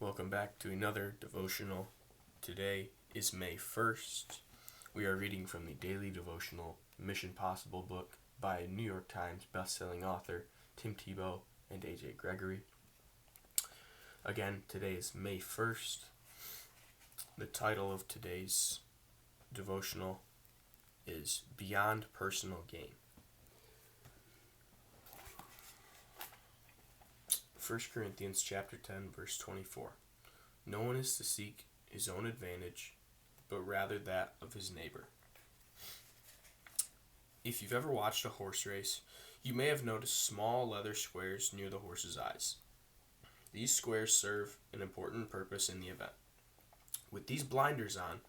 Welcome back to another devotional. Today is May 1st. We are reading from the daily devotional Mission Possible book by New York Times bestselling author Tim Tebow and A.J. Gregory. Again, today is May 1st. The title of today's devotional is Beyond Personal Gain. 1 Corinthians chapter 10, verse 24. No one is to seek his own advantage, but rather that of his neighbor. If you've ever watched a horse race, you may have noticed small leather squares near the horse's eyes. These squares serve an important purpose in the event. With these blinders on,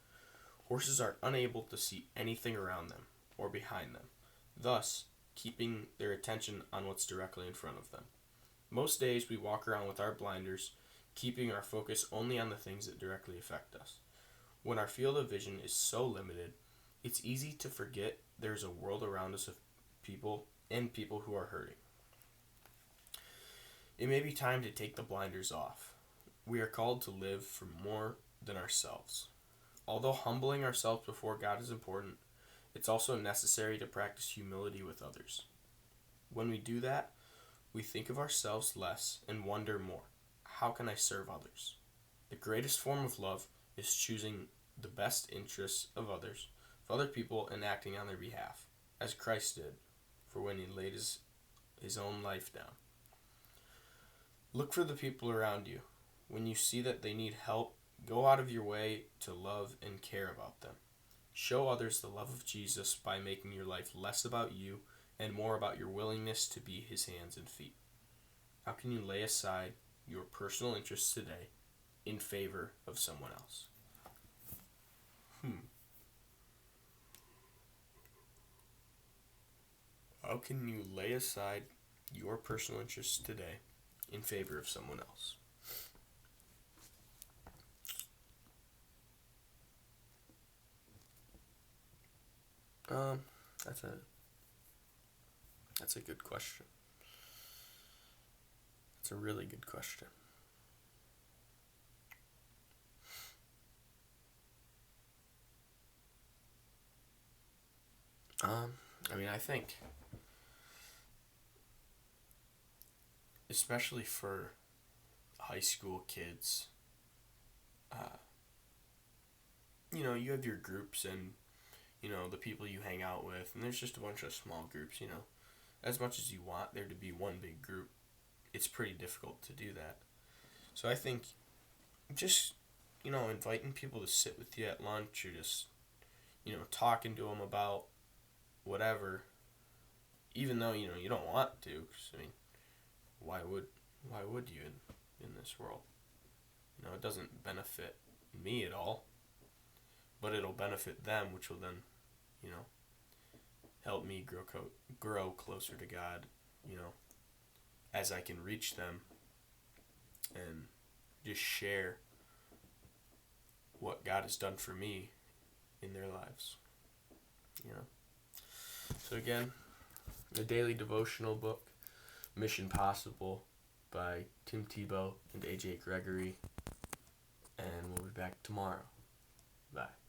horses are unable to see anything around them or behind them, thus keeping their attention on what's directly in front of them. Most days we walk around with our blinders, keeping our focus only on the things that directly affect us. When our field of vision is so limited, it's easy to forget there's a world around us of people who are hurting. It may be time to take the blinders off. We are called to live for more than ourselves. Although humbling ourselves before God is important, it's also necessary to practice humility with others. When we do that, we think of ourselves less and wonder more. How can I serve others? The greatest form of love is choosing the best interests of other people, and acting on their behalf, as Christ did, for when he laid his own life down. Look for the people around you. When you see that they need help, go out of your way to love and care about them. Show others the love of Jesus by making your life less about you and more about your willingness to be his hands and feet. How can you lay aside your personal interests today in favor of someone else? How can you lay aside your personal interests today in favor of someone else? That's a good question. It's a really good question. I think, especially for high school kids, you have your groups and, the people you hang out with, and there's just a bunch of small groups, As much as you want there to be one big group, it's pretty difficult to do that. So I think just, inviting people to sit with you at lunch or just, talking to them about whatever, even though, you don't want to, 'cause, why would you in this world? It doesn't benefit me at all, but it'll benefit them, which will then, help me grow closer to God, as I can reach them and just share what God has done for me in their lives, So again, the daily devotional book, Mission Possible by Tim Tebow and A.J. Gregory, and we'll be back tomorrow. Bye.